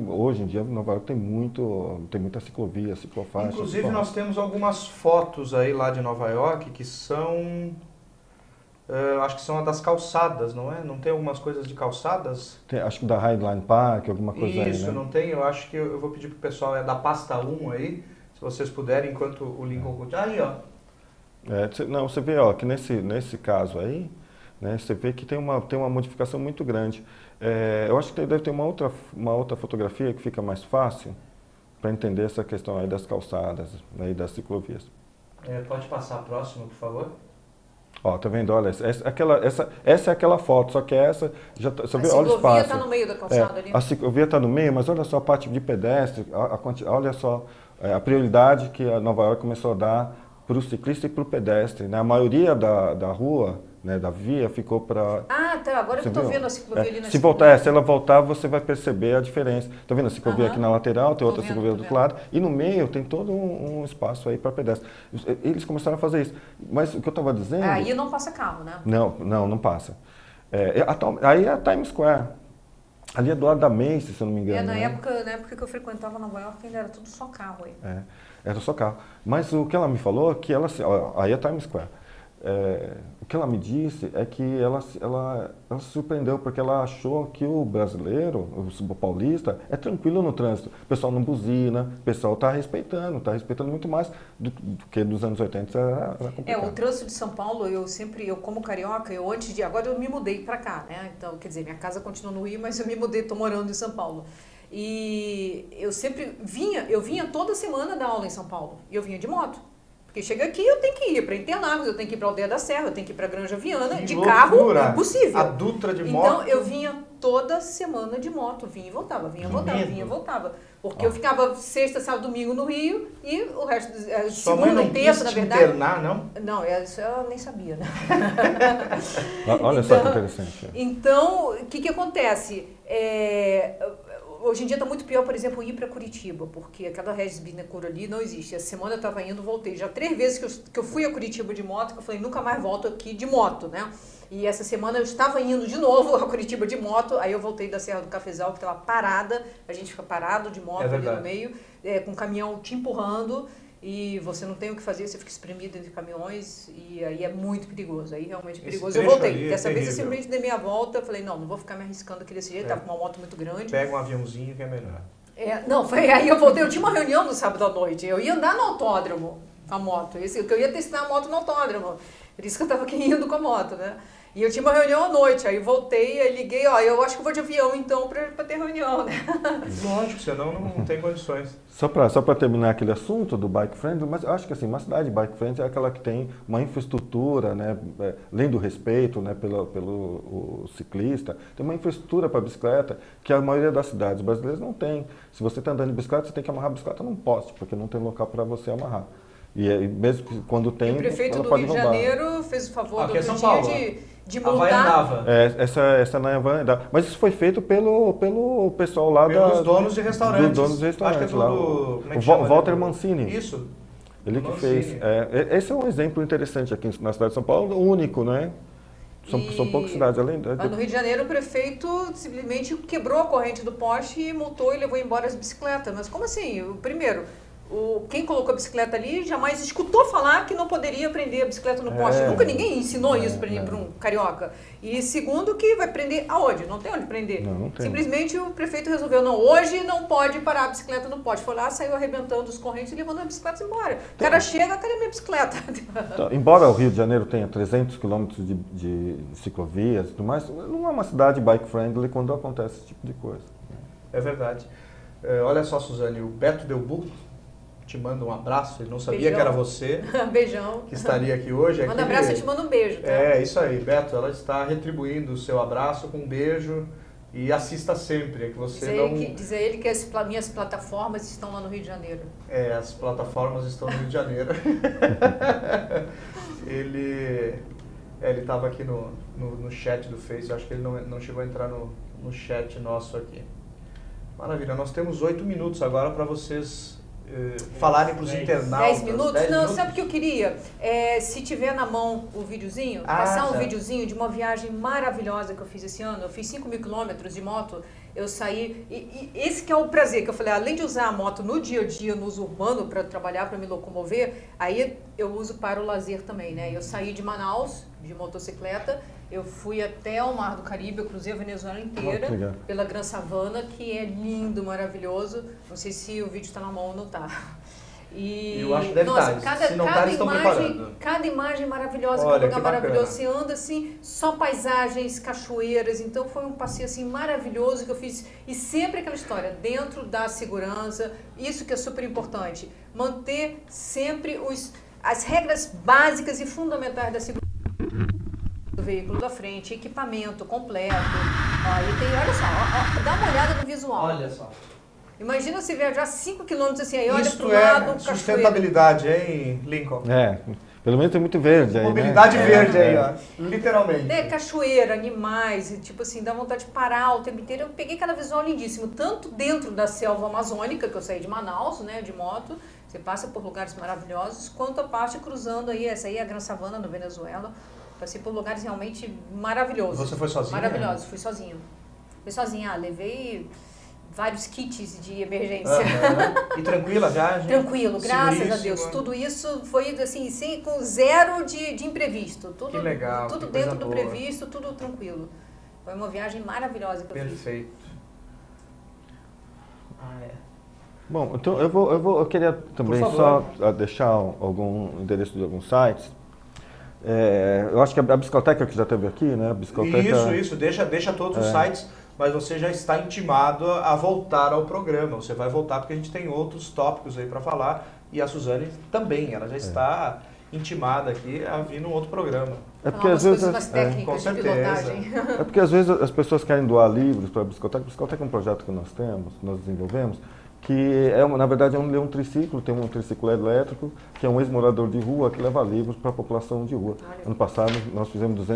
Speaker 3: Hoje em dia, Nova York tem muita ciclovia, ciclofaixa.
Speaker 1: Inclusive, nós temos algumas fotos aí lá de Nova York que são... acho que são a das calçadas, não é? Não tem algumas coisas de calçadas?
Speaker 3: Acho que da Highline Park, alguma coisa aí, né?
Speaker 1: Isso, não tem? Eu acho que eu vou pedir pro pessoal, da pasta 1 aí, se vocês puderem, enquanto o Lincoln... Aí, ó.
Speaker 3: Não, você vê, ó, que nesse caso aí, né, você vê que tem uma modificação muito grande. Eu acho que deve ter uma outra fotografia que fica mais fácil para entender essa questão aí das calçadas, né, e das ciclovias.
Speaker 1: Pode passar a próxima, por favor?
Speaker 3: Ó, tá vendo? Olha, essa é aquela foto, só que essa já você vê, olha o espaço.
Speaker 2: A ciclovia está no meio da calçada ali.
Speaker 3: A ciclovia está no meio, mas olha só a parte de pedestre, olha só a prioridade que a Nova York começou a dar para o ciclista e para o pedestre, né? A maioria da rua, né, da via ficou para...
Speaker 2: Ah, tá. Agora eu estou vendo a ciclovia ali na
Speaker 3: se ela voltar, você vai perceber a diferença. Está vendo a ciclovia aqui na lateral, tem outra ciclovia do outro lado, e no meio tem todo um espaço aí para pedestre. Eles começaram a fazer isso. Mas o que eu estava dizendo...
Speaker 2: Aí não passa carro, né?
Speaker 3: Não passa. Aí é a Times Square. Ali é do lado da Macy's, se eu não me engano.
Speaker 2: Na época que eu frequentava Nova York, ainda era tudo só carro aí.
Speaker 3: Era só carro. Mas o que ela me falou é que aí é Times Square. O que ela me disse é que ela se surpreendeu, porque ela achou que o brasileiro, o paulista, é tranquilo no trânsito. O pessoal não buzina, o pessoal está respeitando muito mais do que dos anos 80 era complicado.
Speaker 2: O trânsito de São Paulo, eu como carioca, agora eu me mudei para cá, né? Então, quer dizer, minha casa continua no Rio, mas eu me mudei, estou morando em São Paulo. E eu sempre vinha toda semana dar aula em São Paulo, e eu vinha de moto. Porque chega aqui, eu tenho que ir para Interlagos, eu tenho que ir para Aldeia da Serra, eu tenho que ir para Granja Viana, de carro, impossível.
Speaker 1: A Dutra de moto.
Speaker 2: Então, eu vinha toda semana de moto, vinha e voltava, vinha e voltava. Porque eu ficava sexta, sábado, domingo no Rio e o resto, segunda e terça, na verdade.
Speaker 1: Internar, não?
Speaker 2: Não, isso eu nem sabia, né?
Speaker 3: Olha só que interessante.
Speaker 2: Então, o que acontece? hoje em dia está muito pior, por exemplo, ir para Curitiba, porque aquela Regis Bittencourt ali não existe. Essa semana eu estava indo, voltei. Já 3 vezes que eu fui a Curitiba de moto, que eu falei, nunca mais volto aqui de moto, né? E essa semana eu estava indo de novo a Curitiba de moto, aí eu voltei da Serra do Cafezal, que estava parada, a gente fica parado de moto ali no meio, com um caminhão te empurrando, e você não tem o que fazer, você fica espremido entre caminhões, e aí é muito perigoso, aí realmente é perigoso. Eu voltei, dessa vez eu simplesmente dei meia volta, falei, não vou ficar me arriscando aqui desse jeito, tava com uma moto muito grande.
Speaker 1: Pega um aviãozinho que é melhor.
Speaker 2: Não, foi aí eu voltei, eu tinha uma reunião no sábado à noite, eu ia andar no autódromo, a moto, que eu ia testar a moto no autódromo, por isso que eu estava aqui indo com a moto, né? E eu tinha uma reunião à noite, aí voltei, aí liguei, eu acho que eu vou de avião então para ter reunião, né?
Speaker 1: Lógico, senão não tem condições.
Speaker 3: Só para terminar aquele assunto do bike friendly, mas eu acho que assim, uma cidade bike friendly é aquela que tem uma infraestrutura, né, além do respeito, né, pelo ciclista, tem uma infraestrutura para bicicleta que a maioria das cidades brasileiras não tem. Se você está andando de bicicleta, você tem que amarrar a bicicleta num poste, porque não tem local para você amarrar. E mesmo que quando tem,
Speaker 2: o prefeito
Speaker 3: ela
Speaker 2: do
Speaker 3: pode
Speaker 2: Rio de
Speaker 3: roubar.
Speaker 2: Janeiro fez o favor do
Speaker 1: São
Speaker 2: dia
Speaker 1: Paulo,
Speaker 2: de multar.
Speaker 3: Essa na Havaianava. Mas isso foi feito pelo pessoal lá
Speaker 1: pelos donos de restaurantes.
Speaker 3: Dos donos de restaurantes.
Speaker 1: Acho que é do,
Speaker 3: o Walter Mancini.
Speaker 1: Isso.
Speaker 3: Ele que fez. Esse é um exemplo interessante aqui na cidade de São Paulo, único, né? São poucas cidades além da.
Speaker 2: No Rio de Janeiro, o prefeito simplesmente quebrou a corrente do poste e multou e levou embora as bicicletas. Mas como assim? Primeiro, quem colocou a bicicleta ali jamais escutou falar que não poderia prender a bicicleta no poste. Nunca ninguém ensinou isso para um carioca. E segundo, que vai prender aonde? Não tem onde prender.
Speaker 3: Não tem.
Speaker 2: Simplesmente o prefeito resolveu, não, hoje não pode parar a bicicleta no poste. Foi lá, saiu arrebentando os correntes e levando a bicicleta embora. O cara chega, cadê a minha bicicleta?
Speaker 3: Então, embora o Rio de Janeiro tenha 300 quilômetros de ciclovias e tudo mais, não é uma cidade bike friendly quando acontece esse tipo de coisa.
Speaker 1: É verdade. Olha só, Suzane, o Beto Delbu te manda um abraço, ele não sabia
Speaker 2: Beijão.
Speaker 1: Que era você
Speaker 2: Beijão.
Speaker 1: Que estaria aqui hoje.
Speaker 2: Manda um abraço e te manda um beijo, tá?
Speaker 1: Isso aí, Beto, ela está retribuindo o seu abraço com um beijo e assista sempre, que você
Speaker 2: diz a ele que as minhas plataformas estão lá no Rio de Janeiro.
Speaker 1: As plataformas estão no Rio de Janeiro. Ele estava aqui no chat do Face, eu acho que ele não chegou a entrar no chat nosso aqui. Maravilha, nós temos 8 minutos agora para vocês falarem para os internautas.
Speaker 2: 10 minutos? 10 minutos? Sabe o que eu queria? Se tiver na mão o videozinho, passar um videozinho de uma viagem maravilhosa que eu fiz esse ano. Eu fiz 5.000 quilômetros de moto, eu saí... E esse que é o prazer, que eu falei, além de usar a moto no dia a dia, no uso urbano, para trabalhar, para me locomover, aí eu uso para o lazer também, né? Eu saí de Manaus, de motocicleta, eu fui até o Mar do Caribe, eu cruzei a Venezuela inteira, pela Gran Savana, que é lindo, maravilhoso. Não sei se o vídeo está na mão ou não está.
Speaker 1: Eu acho que deve estar. Se não está, estão preparando.
Speaker 2: Cada imagem maravilhosa, cada lugar maravilhoso. Você anda assim, só paisagens, cachoeiras. Então foi um passeio assim maravilhoso que eu fiz. E sempre aquela história, dentro da segurança, isso que é super importante. Manter sempre as regras básicas e fundamentais da segurança do veículo da frente, equipamento completo. Olha só, dá uma olhada no visual.
Speaker 1: Olha só.
Speaker 2: Imagina você viajar 5 quilômetros assim, aí olha para o
Speaker 1: lado, sustentabilidade, hein, Lincoln?
Speaker 3: Pelo menos tem muito verde aí,
Speaker 1: mobilidade verde aí, ó, literalmente.
Speaker 2: Cachoeira, animais, tipo assim, dá vontade de parar o tempo inteiro. Eu peguei cada visual lindíssimo, tanto dentro da selva amazônica, que eu saí de Manaus, né, de moto, você passa por lugares maravilhosos, quanto a parte cruzando aí, essa aí é a Gran Savana, no Venezuela. Passei por lugares realmente maravilhosos.
Speaker 1: Você foi sozinha?
Speaker 2: Maravilhosos, fui sozinha. Fui sozinha, levei vários kits de emergência.
Speaker 1: E tranquila a viagem?
Speaker 2: Tranquilo, graças a Deus. Tudo isso foi assim, com zero de imprevisto. Tudo,
Speaker 1: que legal.
Speaker 2: Tudo dentro do previsto, tudo tranquilo. Foi uma viagem maravilhosa que eu fiz.
Speaker 1: Perfeito.
Speaker 3: Bom, então eu queria também só deixar algum endereço de alguns sites. Eu acho que a Bicicleteca que já teve aqui, né? A Bicicleteca...
Speaker 1: Isso, deixa todos os sites, mas você já está intimado a voltar ao programa. Você vai voltar porque a gente tem outros tópicos aí para falar e a Suzane também, ela já está intimada aqui a vir num outro programa.
Speaker 3: Porque às vezes
Speaker 2: com certeza.
Speaker 3: É porque às vezes as pessoas querem doar livros para a Bicicleteca. A Bicicleteca é um projeto que nós temos, que nós desenvolvemos, que na verdade é um triciclo, tem um triciclo elétrico, que é um ex-morador de rua que leva livros para a população de rua. Ano passado nós fizemos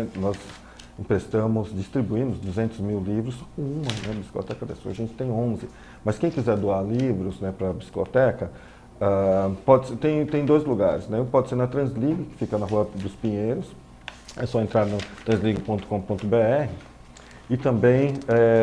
Speaker 3: emprestamos, distribuímos 200 mil livros, uma, né, Bicicloteca da Sua, a gente tem 11. Mas quem quiser doar livros, né, para a Bicicloteca, tem dois lugares, né? Pode ser na Transligue, que fica na Rua dos Pinheiros, é só entrar no transligue.com.br, e também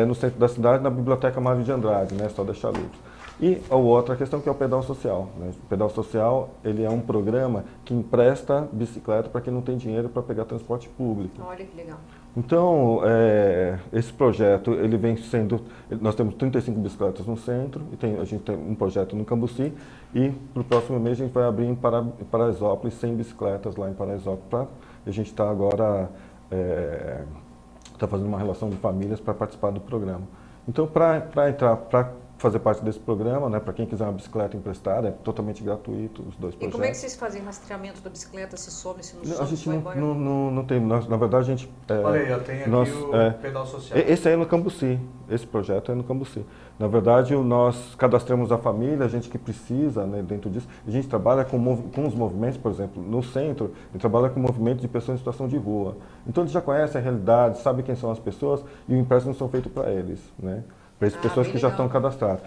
Speaker 3: no centro da cidade, na Biblioteca Mário de Andrade, né? É só deixar livros. E a outra questão que é o Pedal Social, né? O Pedal Social, ele é um programa que empresta bicicleta para quem não tem dinheiro para pegar transporte público.
Speaker 2: Olha que legal.
Speaker 3: Então, esse projeto, ele vem sendo, nós temos 35 bicicletas no centro, e a gente tem um projeto no Cambuci, e para o próximo mês a gente vai abrir em Paraisópolis 100 bicicletas lá em Paraisópolis. A gente está agora fazendo uma relação de famílias para participar do programa. Então, para fazer parte desse programa, né, para quem quiser uma bicicleta emprestada, é totalmente gratuito os dois projetos.
Speaker 2: E como é que vocês fazem rastreamento da bicicleta? Se some, se não some,
Speaker 3: A gente
Speaker 2: vai embora?
Speaker 3: não tem, na verdade a gente...
Speaker 1: Olha aí, eu tenho aqui o Pedal Social.
Speaker 3: Esse aí é no Cambuci, esse projeto é no Cambuci. Na verdade, nós cadastramos a família, a gente que precisa, né, dentro disso. A gente trabalha com os movimentos, por exemplo, no centro, ele trabalha com movimentos de pessoas em situação de rua. Então eles já conhecem a realidade, sabem quem são as pessoas e os empréstimos são feitos para eles, né? Para essas pessoas que já estão cadastradas.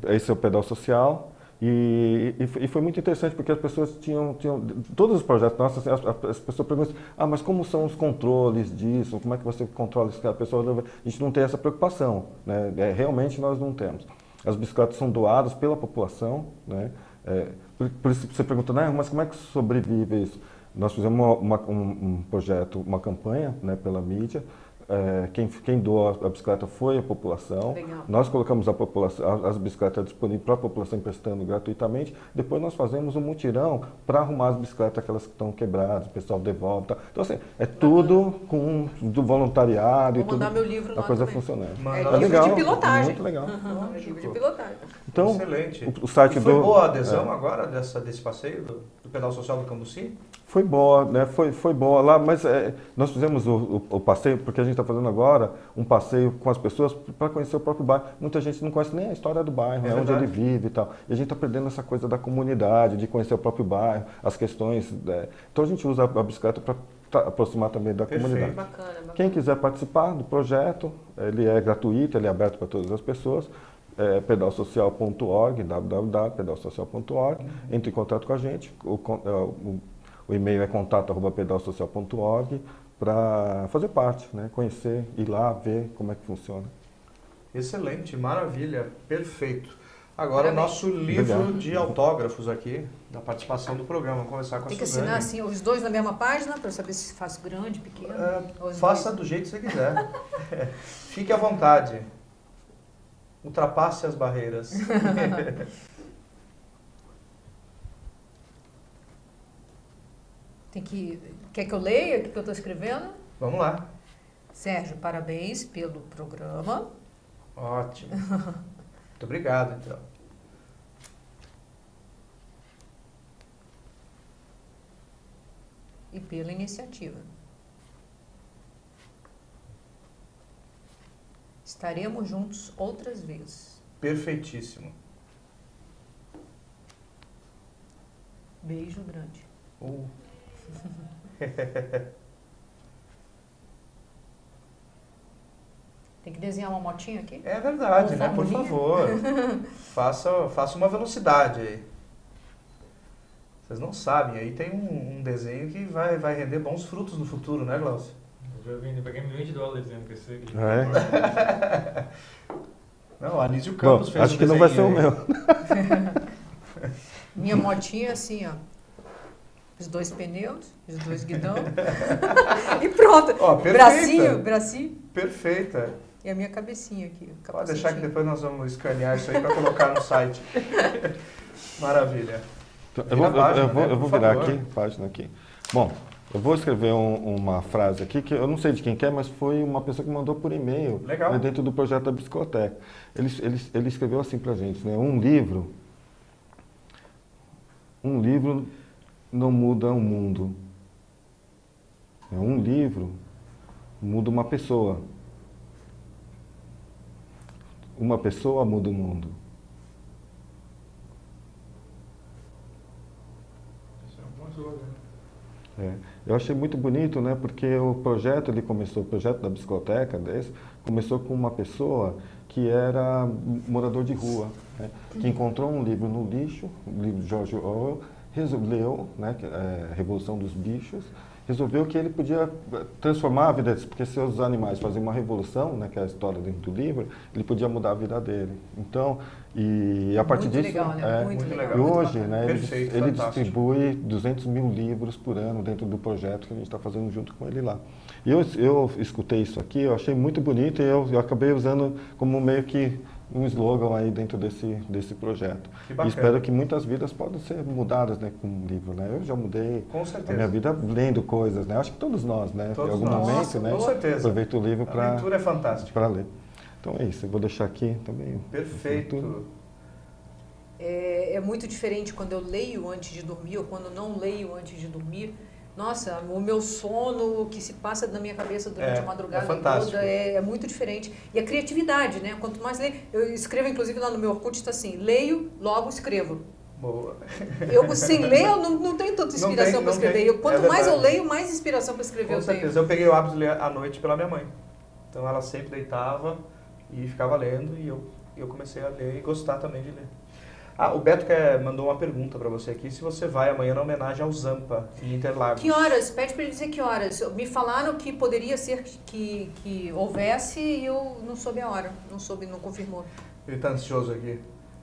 Speaker 3: Esse é o Pedal Social e foi muito interessante porque as pessoas tinham todos os projetos nossos, as pessoas perguntam, mas como são os controles disso, como é que você controla isso? A pessoa, a gente não tem essa preocupação, né? Realmente nós não temos. As bicicletas são doadas pela população, né? Por isso você pergunta, mas como é que sobrevive isso? Nós fizemos um projeto, uma campanha, né, pela mídia. Quem doou a bicicleta foi a população.
Speaker 2: Legal.
Speaker 3: Nós colocamos as bicicletas disponíveis para a população emprestando gratuitamente. Depois nós fazemos um mutirão para arrumar as bicicletas, aquelas que estão quebradas, o pessoal devolve. Tá? Então, assim, é tudo do voluntariado.
Speaker 2: Vou mandar meu livro lá
Speaker 3: a coisa
Speaker 2: também.
Speaker 3: funcionando.
Speaker 2: Livro
Speaker 3: legal,
Speaker 2: de pilotagem.
Speaker 3: muito legal.
Speaker 2: Livro de pilotagem.
Speaker 3: Então,
Speaker 1: excelente.
Speaker 3: O site
Speaker 1: e foi boa a adesão agora desse passeio do Pedal Social do Cambuci?
Speaker 3: Foi boa, né? Foi boa lá, mas nós fizemos o passeio, porque a gente está fazendo agora um passeio com as pessoas para conhecer o próprio bairro. Muita gente não conhece nem a história do bairro, onde ele vive e tal. E a gente está perdendo essa coisa da comunidade, de conhecer o próprio bairro, as questões. Então a gente usa a bicicleta para aproximar também da comunidade.
Speaker 2: Bacana.
Speaker 3: Quem quiser participar do projeto, ele é gratuito, ele é aberto para todas as pessoas. Pedalsocial.org, www.pedalsocial.org. Entre em contato com a gente. O e-mail é contato@pedalsocial.org para fazer parte, né? Conhecer, ir lá, ver como é que funciona.
Speaker 1: Excelente, maravilha, perfeito. Agora
Speaker 2: Parabéns.
Speaker 1: o nosso livro de autógrafos aqui, da participação do programa. Vamos conversar com a
Speaker 2: Tem que
Speaker 1: Suzane.
Speaker 2: assinar assim, os dois na mesma página para eu saber se faço grande, pequeno.
Speaker 1: Faça do jeito que você quiser. Fique à vontade. Ultrapasse as barreiras.
Speaker 2: Quer que eu leia o que eu estou escrevendo?
Speaker 1: Vamos lá.
Speaker 2: Sérgio, parabéns pelo programa.
Speaker 1: Ótimo. Muito obrigado, então.
Speaker 2: E pela iniciativa. Estaremos juntos outras vezes.
Speaker 1: Perfeitíssimo.
Speaker 2: Beijo grande. Tem que desenhar uma motinha aqui?
Speaker 1: É verdade, né? Por favor. Faça uma velocidade aí. Vocês não sabem, aí tem um desenho que vai render bons frutos no futuro, né, Glaucio?
Speaker 4: Eu paguei $1.000.000 dizendo que esse aqui.
Speaker 1: Não, o Anísio Campos fez
Speaker 3: acho que não vai ser o meu.
Speaker 2: Minha motinha assim, ó. Os dois pneus, os dois guidão. E pronto.
Speaker 1: Ó, perfeita.
Speaker 2: Bracinho.
Speaker 1: Perfeita.
Speaker 2: E a minha cabecinha aqui.
Speaker 1: Pode deixar que depois nós vamos escanear isso aí para colocar no site. Maravilha.
Speaker 3: Eu vou virar aqui, página aqui. Bom, eu vou escrever uma frase aqui que eu não sei de quem que é, mas foi uma pessoa que mandou por e-mail, né, dentro do projeto da Bicicloteca. Ele escreveu assim pra gente, né? Um livro não muda o mundo. Um livro muda uma pessoa. Uma pessoa muda o mundo.
Speaker 4: Isso é um bom slogan.
Speaker 3: Eu achei muito bonito, né, porque o projeto o projeto da bicicloteca começou com uma pessoa que era morador de rua, né, que encontrou um livro no lixo, o livro de George Orwell, leu, né, Revolução dos Bichos, resolveu que ele podia transformar a vida deles, porque se os animais faziam uma revolução, né, que é a história dentro do livro, ele podia mudar a vida dele. Então, e a partir
Speaker 2: muito
Speaker 3: disso...
Speaker 2: legal, né? Muito legal.
Speaker 3: E hoje, né, ele
Speaker 1: distribui
Speaker 3: 200 mil livros por ano dentro do projeto que a gente está fazendo junto com ele lá. E eu escutei isso aqui, eu achei muito bonito e eu acabei usando como meio que um slogan aí dentro desse projeto. E espero que muitas vidas possam ser mudadas, né, com um livro, né? Eu já mudei a minha vida lendo coisas, né? Acho que todos nós, né? Em algum momento, né?
Speaker 1: Com certeza.
Speaker 3: Aproveito o livro para...
Speaker 1: A leitura é fantástica.
Speaker 3: Para ler. Então é isso, eu vou deixar aqui também.
Speaker 1: Perfeito.
Speaker 2: É muito diferente quando eu leio antes de dormir ou quando não leio antes de dormir. Nossa, o meu sono que se passa na minha cabeça durante a madrugada toda é muito diferente. E a criatividade, né? Quanto mais leio, eu escrevo inclusive lá no meu Orkut, está assim, leio, logo escrevo.
Speaker 1: Boa.
Speaker 2: Eu sem ler, eu não tenho tanta inspiração para escrever. Quanto mais eu leio, mais inspiração para escrever eu tenho. Com certeza.
Speaker 1: Eu peguei o hábito de ler à noite pela minha mãe. Então ela sempre deitava e ficava lendo e eu comecei a ler e gostar também de ler. O Beto mandou uma pergunta para você aqui, se você vai amanhã na homenagem ao Zampa, em Interlagos.
Speaker 2: Que horas? Pede para ele dizer que horas. Me falaram que poderia ser que houvesse e eu não soube a hora, não confirmou.
Speaker 1: Ele está ansioso aqui.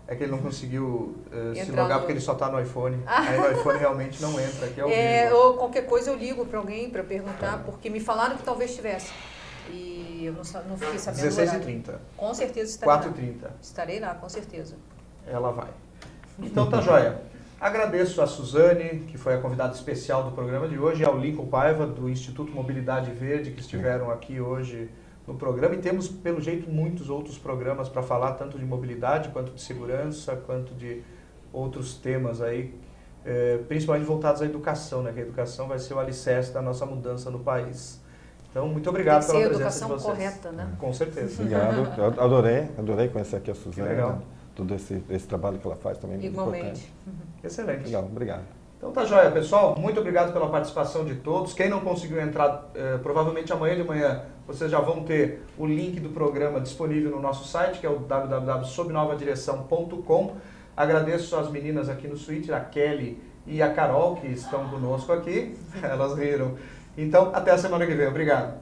Speaker 1: É que ele não conseguiu se logar porque ele só está no iPhone. Aí no iPhone realmente não entra, aqui é ao vivo.
Speaker 2: Ou qualquer coisa eu ligo para alguém para perguntar, porque me falaram que talvez tivesse. E eu não fiquei sabendo
Speaker 1: 16h30.
Speaker 2: Com certeza estarei
Speaker 1: 4h30.
Speaker 2: lá. Estarei lá, com certeza.
Speaker 1: Ela vai. Então tá joia. Agradeço a Suzane, que foi a convidada especial do programa de hoje, e ao Lincoln Paiva, do Instituto Mobilidade Verde, que estiveram aqui hoje no programa. E temos, pelo jeito, muitos outros programas para falar, tanto de mobilidade, quanto de segurança, quanto de outros temas aí, principalmente voltados à educação, né? Que a educação vai ser o alicerce da nossa mudança no país. Então, muito obrigado pela presença de vocês.
Speaker 2: Educação correta, né?
Speaker 1: Com certeza.
Speaker 3: Obrigado. Eu adorei conhecer aqui a Suzane.
Speaker 1: Que legal.
Speaker 3: Todo esse trabalho que ela faz também é muito importante.
Speaker 1: Excelente.
Speaker 3: Legal, obrigado.
Speaker 1: Então tá joia, pessoal. Muito obrigado pela participação de todos. Quem não conseguiu entrar, provavelmente amanhã de manhã vocês já vão ter o link do programa disponível no nosso site, que é o www.sobnovadireção.com. Agradeço às meninas aqui no suíte, a Kelly e a Carol, que estão conosco aqui. Elas riram. Então, até a semana que vem. Obrigado.